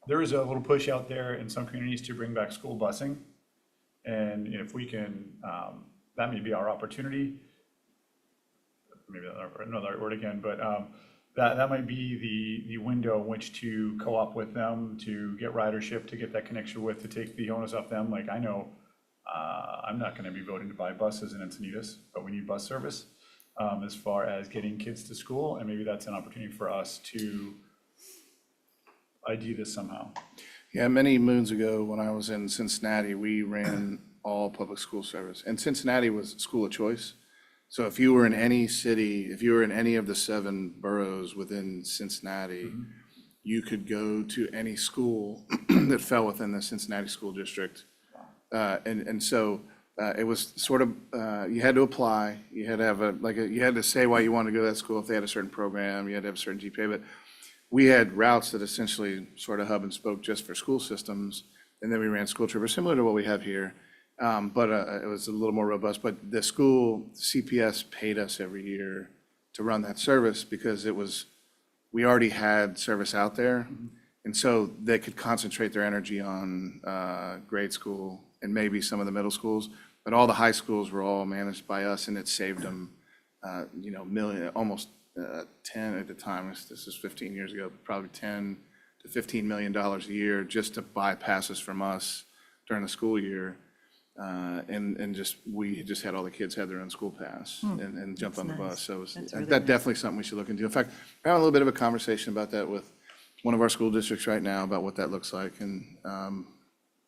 there is a little push out there in some communities to bring back school busing. And if we can, that may be our opportunity. Maybe another word again, but that might be the window in which to co-op with them, to get ridership, to get that connection with, to take the onus off them. Like, I know I'm not going to be voting to buy buses in Encinitas, but we need bus service as far as getting kids to school, and maybe that's an opportunity for us to ID this somehow. Yeah, many moons ago, when I was in Cincinnati, we ran all public school service. And Cincinnati was school of choice. So if you were in any city, if you were in any of the 7 boroughs within Cincinnati, you could go to any school that fell within the Cincinnati school district. So it was sort of, you had to apply, you had to have you had to say why you wanted to go to that school. If they had a certain program, you had to have a certain GPA. But we had routes that essentially sort of hub and spoke just for school systems. And then we ran school troopers, similar to what we have here. But it was a little more robust. But the school, CPS paid us every year to run that service, because we already had service out there. And so they could concentrate their energy on grade school and maybe some of the middle schools. But all the high schools were all managed by us, and it saved them, almost 10 at the time. This is 15 years ago, probably $10 to $15 million a year just to buy passes from us during the school year. We just had all the kids had their own school pass and jump on the bus. So that's definitely something we should look into. In fact, we're having a little bit of a conversation about that with one of our school districts right now about what that looks like, and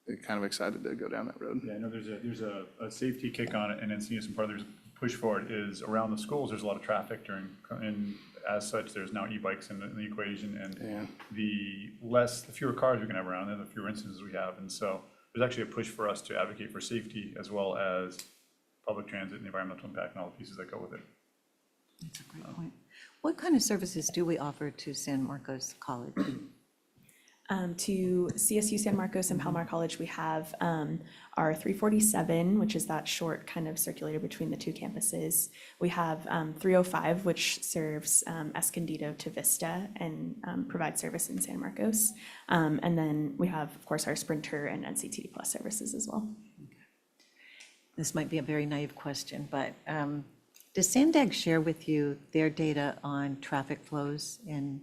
they're kind of excited to go down that road. Yeah, I know there's a safety kick on it, and Encinitas, and part of there's push for it is around the schools. There's a lot of traffic and as such, there's now e-bikes in the equation, and the fewer cars we can have around, and the fewer instances we have, and so there's actually a push for us to advocate for safety as well as public transit and the environmental impact and all the pieces that go with it. That's a great point. What kind of services do we offer to San Marcos College? To CSU San Marcos and Palomar College, we have our 347, which is that short kind of circulator between the two campuses. We have 305, which serves Escondido to Vista and provides service in San Marcos. And then we have, of course, our Sprinter and NCTD Plus services as well. This might be a very naive question, but does SANDAG share with you their data on traffic flows and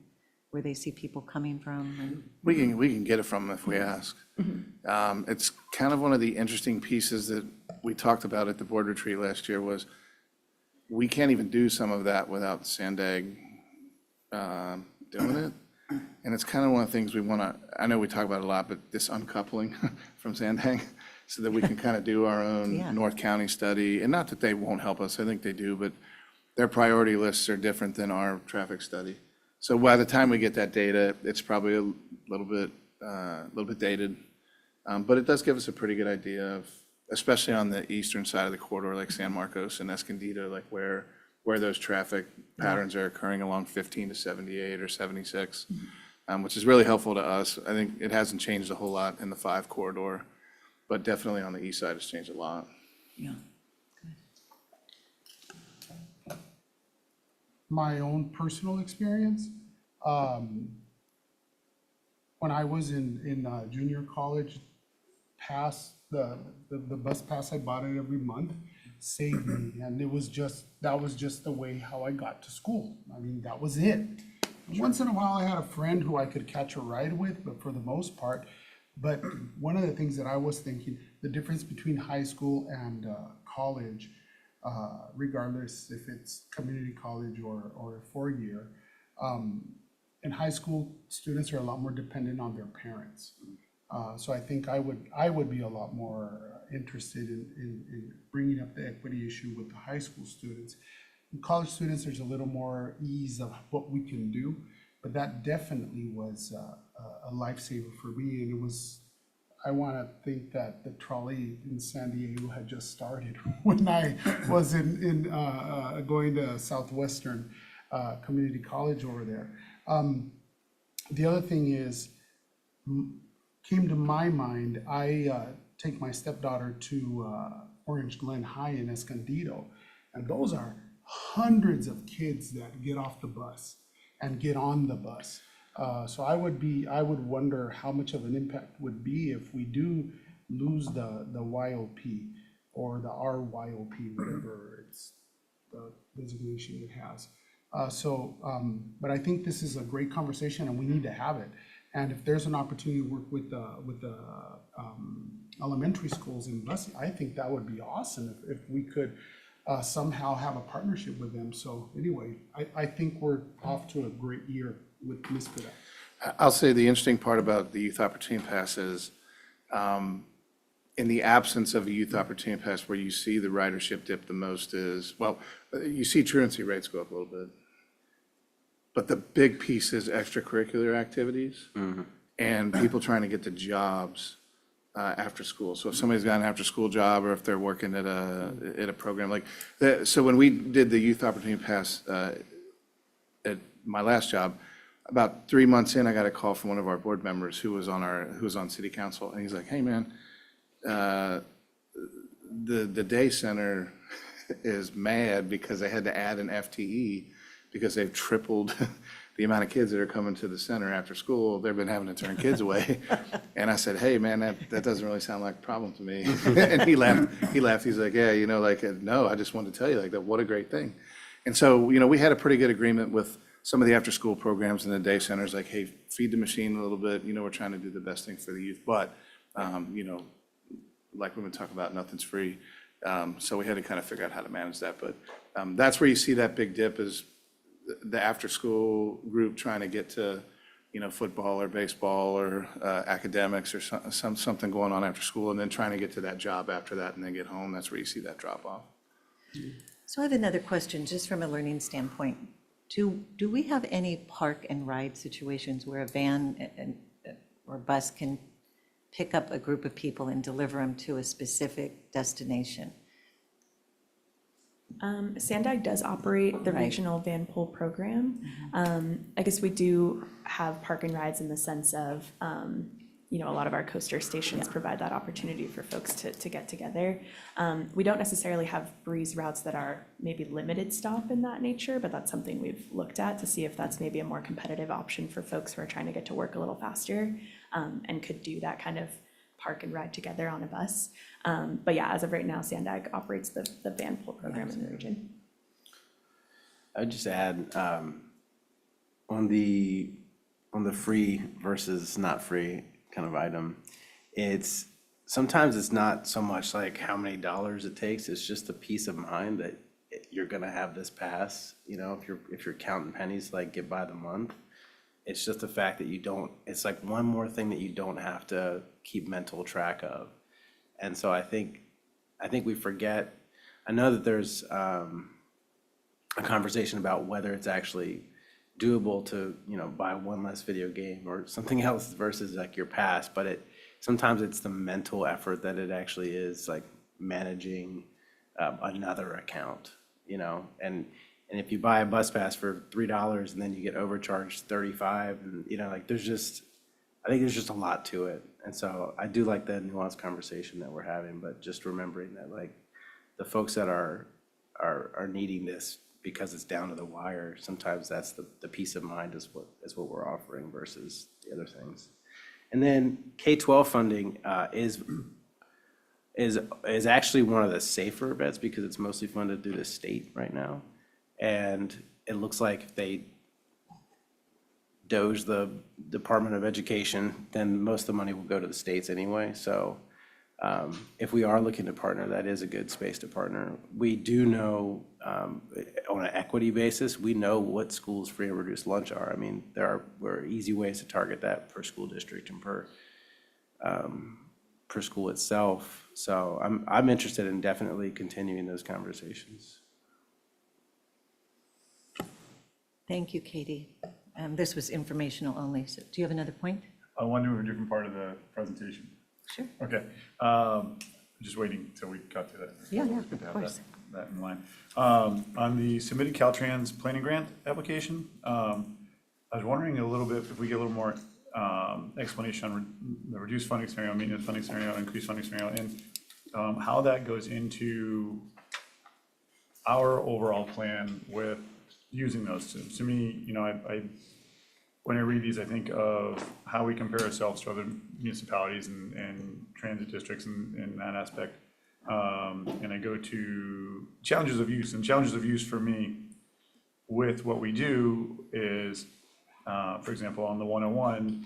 where they see people coming from? And We can get it from them if we ask. It's kind of one of the interesting pieces that we talked about at the board retreat last year was we can't even do some of that without Sandag doing it. And it's kind of one of the things we want to, I know we talk about it a lot, but this uncoupling from Sandag so that we can kind of do our own Yeah. North County study. And not that they won't help us, I think they do, but their priority lists are different than our traffic study. So by the time we get that data, it's probably a little bit dated. But it does give us a pretty good idea of, especially on the eastern side of the corridor, like San Marcos and Escondido, like where those traffic patterns are occurring along 15 to 78 or 76, which is really helpful to us. I think it hasn't changed a whole lot in the 5 corridor, but definitely on the east side it's changed a lot. yeah, My own personal experience, when I was in junior college, the bus pass I bought it every month saved me, and that was just the way how I got to school. I mean, that was it. Once in a while, I had a friend who I could catch a ride with, but for the most part, but one of the things that I was thinking, the difference between high school and college, regardless if it's community college or a 4-year, in high school, students are a lot more dependent on their parents. So I think I would be a lot more interested in bringing up the equity issue with the high school students. In college students, there's a little more ease of what we can do, but that definitely was a lifesaver for me. And it was, I want to think that the trolley in San Diego had just started when I was in going to Southwestern Community College over there. The other thing is, came to my mind, I take my stepdaughter to Orange Glen High in Escondido, and those are hundreds of kids that get off the bus and get on the bus. So I would wonder how much of an impact would be if we do lose the YOP or the RYOP, whatever it's the designation it has. But I think this is a great conversation and we need to have it. And if there's an opportunity to work with the elementary schools in busing, I think that would be awesome if we could somehow have a partnership with them. So anyway, I think we're off to a great year with MSPBD. I'll say the interesting part about the Youth Opportunity Pass is, in the absence of a Youth Opportunity Pass, where you see the ridership dip the most is, well, you see truancy rates go up a little bit. But the big piece is extracurricular activities and people trying to get to jobs after school. So if somebody's got an after-school job or if they're working at a program like that. So when we did the Youth Opportunity Pass at my last job, about 3 months in, I got a call from one of our board members who was on city council, and he's like, "Hey, man, the day center is mad because they had to add an FTE because they've tripled the amount of kids that are coming to the center after school. They've been having to turn kids away." And I said, "Hey, man, that doesn't really sound like a problem to me." And he laughed. He's like, "Yeah, no, I just wanted to tell you that, what a great thing." And so, we had a pretty good agreement with some of the after-school programs and the day centers, like, "Hey, feed the machine a little bit. We're trying to do the best thing for the youth. But, like we've been talking about, nothing's free." So we had to kind of figure out how to manage that. But that's where you see that big dip is the after-school group trying to get to, football or baseball or academics or something going on after school, and then trying to get to that job after that and then get home. That's where you see that drop off. So I have another question, just from a learning standpoint. Do we have any park and ride situations where a van or bus can pick up a group of people and deliver them to a specific destination? Sandag does operate the Right. regional van pool program. I guess we do have park and rides in the sense of, a lot of our coaster stations provide that opportunity for folks to get together. We don't necessarily have breeze routes that are maybe limited stop in that nature, but that's something we've looked at to see if that's maybe a more competitive option for folks who are trying to get to work a little faster, and could do that kind of park and ride together on a bus. But yeah, as of right now, Sandag operates the van pool program in the region. I'd just add, on the free versus not free kind of item, sometimes it's not so much like how many dollars it takes, it's just the peace of mind that you're gonna have this pass, if you're counting pennies, like get by the month. It's just the fact that it's like one more thing that you don't have to keep mental track of. And so I think we forget, I know that there's a conversation about whether it's actually doable to, buy one less video game or something else versus like your pass, but sometimes it's the mental effort that it actually is, like managing another account, and if you buy a bus pass for $3 and then you get overcharged 35, and I think there's just a lot to it. And so I do like the nuanced conversation that we're having, but just remembering that like the folks that are needing this because it's down to the wire, sometimes that's the peace of mind is what we're offering versus the other things. And then K-12 funding is actually one of the safer bets because it's mostly funded through the state right now. And it looks like if they doge the Department of Education, then most of the money will go to the states anyway. So if we are looking to partner, that is a good space to partner. We do know on an equity basis, we know what schools' free and reduced lunch are. I mean, there are easy ways to target that per school district and per school itself. So I'm interested in definitely continuing those conversations. Thank you, Katie. This was informational only, so do you have another point? I want to move a different part of the presentation. Sure. Okay, just waiting till we got to that. Yeah, It's good to of have course. that in line. On the submitted Caltrans planning grant application, I was wondering a little bit if we get a little more explanation on the reduced funding scenario, maintenance funding scenario, increased funding scenario, and how that goes into our overall plan with using those. To me, when I read these, I think of how we compare ourselves to other municipalities and transit districts in that aspect. And I go to challenges of use, and challenges of use for me with what we do is, for example, on the 101,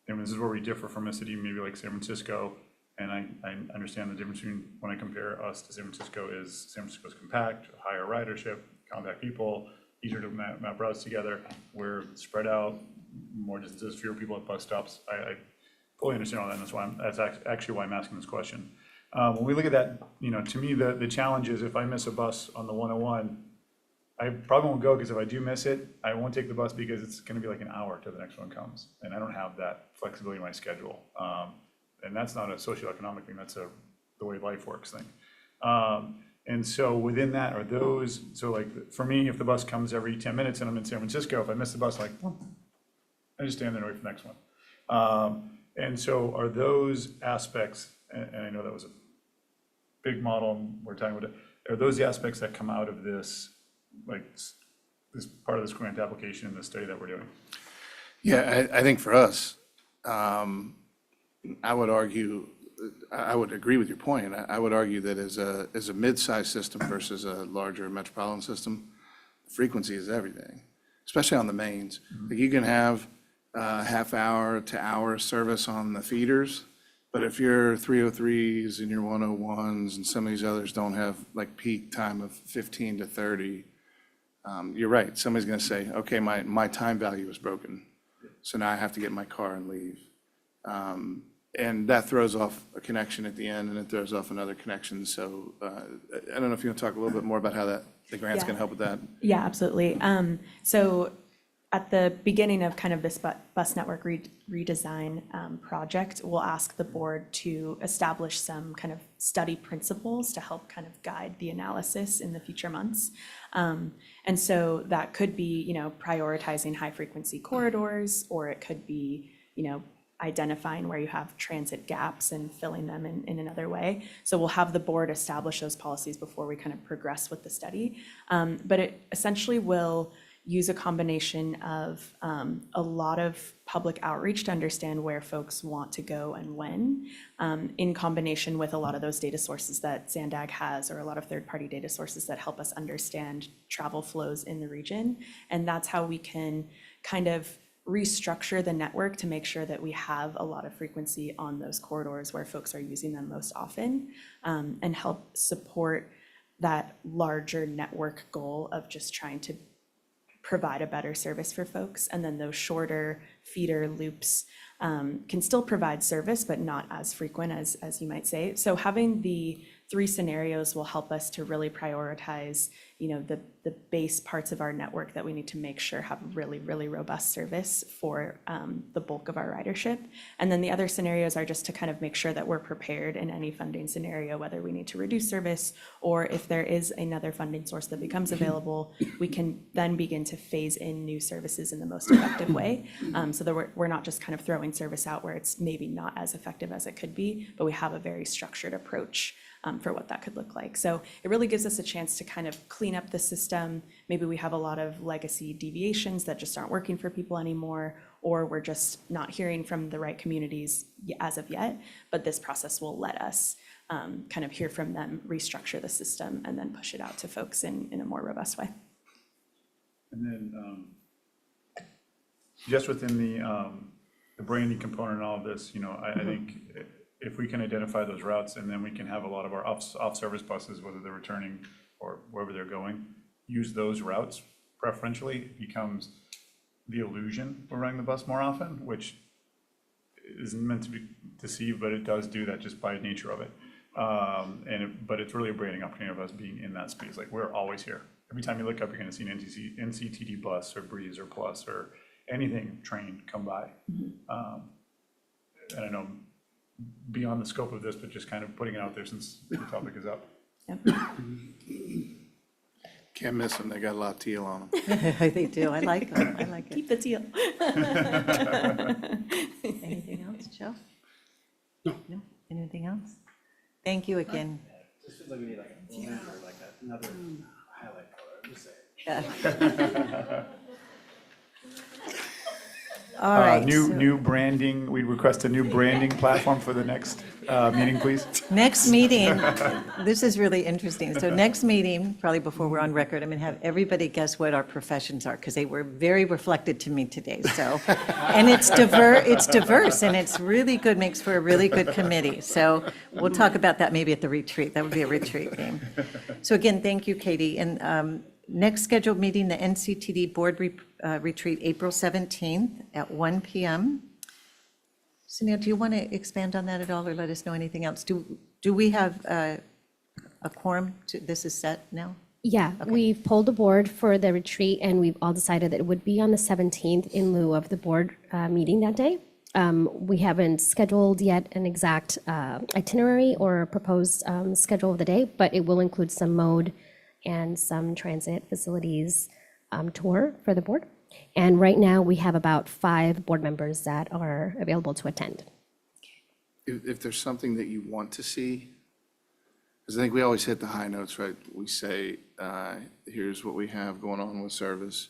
and this is where we differ from a city maybe like San Francisco, and I understand the difference between when I compare us to San Francisco is San Francisco's compact, higher ridership, compact people, easier to map routes together. We're spread out, more distances, fewer people at bus stops. I fully understand all that, and that's actually why I'm asking this question. When we look at that, to me, the challenge is if I miss a bus on the 101, I probably won't go, because if I do miss it, I won't take the bus because it's gonna be like an hour till the next one comes. And I don't have that flexibility in my schedule. And that's not a socioeconomic thing, that's the way life works thing. And so within that are those, so like for me, if the bus comes every 10 minutes and I'm in San Francisco, if I miss the bus, like, I just stand there and wait for the next one. And so are those aspects, and I know that was a big model and we're talking about it, are those the aspects that come out of this, like this part of this grant application and the study that we're doing? Yeah, I think for us, I would argue, I would agree with your point. I would argue that as a mid-sized system versus a larger metropolitan system, frequency is everything, especially on the mains. Like you can have half hour to hour service on the feeders, but if your 303s and your 101s and some of these others don't have like peak time of 15 to 30, you're right. Somebody's going to say, okay, my time value is broken, so now I have to get in my car and leave. And that throws off a connection at the end, and it throws off another connection. So I don't know if you want to talk a little bit more about how the grant's going to help with that. Yeah, absolutely. So at the beginning of kind of this bus network redesign project, we'll ask the board to establish some kind of study principles to help kind of guide the analysis in the future months. And so that could be, prioritizing high-frequency corridors, or it could be, identifying where you have transit gaps and filling them in another way. So we'll have the board establish those policies before we kind of progress with the study. But it essentially will use a combination of a lot of public outreach to understand where folks want to go and when, in combination with a lot of those data sources that Zandag has, or a lot of third-party data sources that help us understand travel flows in the region. And that's how we can kind of restructure the network to make sure that we have a lot of frequency on those corridors where folks are using them most often, and help support that larger network goal of just trying to provide a better service for folks. And then those shorter feeder loops can still provide service, but not as frequent as you might say. So having the 3 scenarios will help us to really prioritize, the base parts of our network that we need to make sure have really, really robust service for the bulk of our ridership. And then the other scenarios are just to kind of make sure that we're prepared in any funding scenario, whether we need to reduce service, or if there is another funding source that becomes available, we can then begin to phase in new services in the most effective way. So that we're not just kind of throwing service out where it's maybe not as effective as it could be, but we have a very structured approach for what that could look like. So it really gives us a chance to kind of clean up the system. Maybe we have a lot of legacy deviations that just aren't working for people anymore, or we're just not hearing from the right communities as of yet. But this process will let us kind of hear from them, restructure the system, and then push it out to folks in a more robust way. And then just within the branding component and all of this, I think if we can identify those routes, and then we can have a lot of our off-service buses, whether they're returning or wherever they're going, use those routes preferentially. It becomes the illusion we're running the bus more often, which isn't meant to be deceive, but it does do that just by nature of it. But it's really a branding opportunity of us being in that space. Like, we're always here. Every time you look up, you're going to see an NCTD bus or Breeze or Plus or anything train come by. And I know beyond the scope of this, but just kind of putting it out there since the topic is up. Yep. Can't miss them. They got a lot of teal on them. They do. I like them. I like it. Keep the teal. Anything else, Joe? No. Anything else? Thank you again. Just feels like we need like a blend or like another highlight color, I'm just saying. Yeah. All right. New branding, we request a new branding platform for the next meeting, please. Next meeting, this is really interesting. So next meeting, probably before we're on record, I'm going to have everybody guess what our professions are, because they were very reflected to me today. So, and it's diverse, and it's really good, makes for a really good committee. So we'll talk about that maybe at the retreat. That would be a retreat theme. So again, thank you, Katie. And next scheduled meeting, the NCTD Board Retreat, April 17th at 1 p.m. Sunil, do you want to expand on that at all, or let us know anything else? Do we have a quorum? This is set now? Yeah, we've polled the board for the retreat, and we've all decided that it would be on the 17th in lieu of the board meeting that day. We haven't scheduled yet an exact itinerary or proposed schedule of the day, but it will include some mode and some transit facilities tour for the board. And right now, we have about 5 board members that are available to attend. If there's something that you want to see, because I think we always hit the high notes, right? We say, here's what we have going on with service.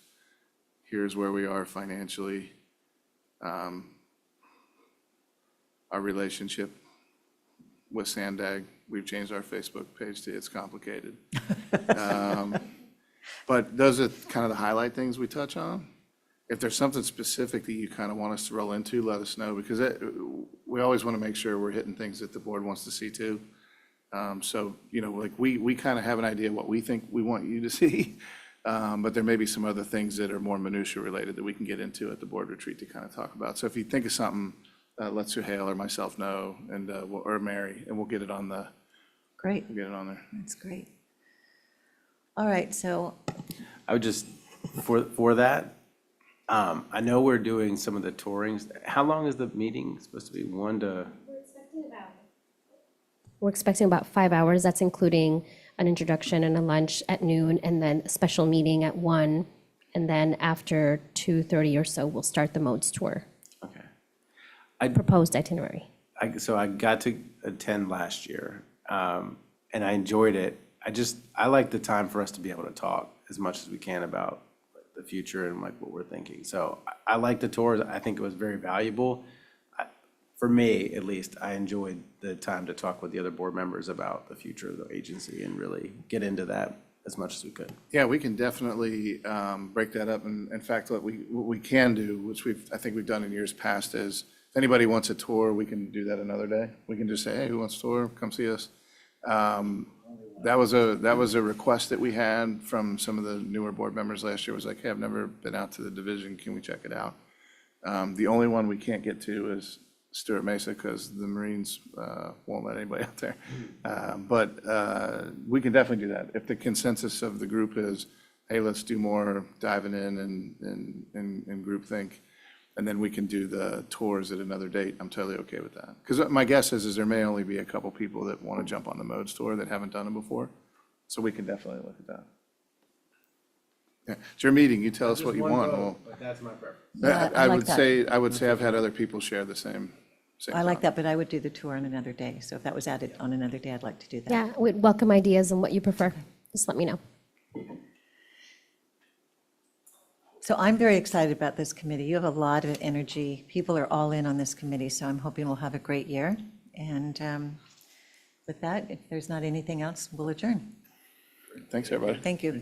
Here's where we are financially. Our relationship with Sandag, we've changed our Facebook page to It's Complicated. But those are kind of the highlight things we touch on. If there's something specific that you kind of want us to roll into, let us know, because we always want to make sure we're hitting things that the board wants to see too. So, like we kind of have an idea what we think we want you to see, but there may be some other things that are more minutia related that we can get into at the board retreat to kind of talk about. So if you think of something, let Suhail or myself know, and or Mary, and we'll get it on the. Great. We'll get it on there. That's great. All right, so, I would just, for that, I know we're doing some of the tourings. How long is the meeting supposed to be? We're expecting about 5 hours. That's including an introduction and a lunch at noon, and then a special meeting at 1. And then after 2:30 or so, we'll start the modes tour, Okay. proposed itinerary. So I got to attend last year, and I enjoyed it. I like the time for us to be able to talk as much as we can about like, the future and like what we're thinking. So I like the tours. I think it was very valuable. For me, at least, I enjoyed the time to talk with the other board members about the future of the agency and really get into that as much as we could. Yeah, we can definitely break that up. And in fact, what we can do, which I think we've done in years past, is if anybody wants a tour, we can do that another day. We can just say, hey, who wants a tour? Come see us. That was a request that we had from some of the newer board members last year, was like, hey, I've never been out to the division. Can we check it out? The only one we can't get to is Stewart Mesa because the Marines won't let anybody out there. But we can definitely do that. If the consensus of the group is, hey, let's do more diving in and groupthink, and then we can do the tours at another date, I'm totally okay with that. Because my guess is there may only be a couple people that want to jump on the modes tour that haven't done it before. So we can definitely look at that. Yeah, it's your meeting. You tell us what you want. Well, But that's my preference. Yeah, I I like would that. say, I've had other people share the same I like thought. that, but I would do the tour on another day. So if that was added on another day, I'd like to do that. Yeah, we'd welcome ideas and what you prefer. Just let me know. So I'm very excited about this committee. You have a lot of energy. People are all in on this committee, so I'm hoping we'll have a great year. And with that, if there's not anything else, we'll adjourn. Thanks, everybody. Thank you.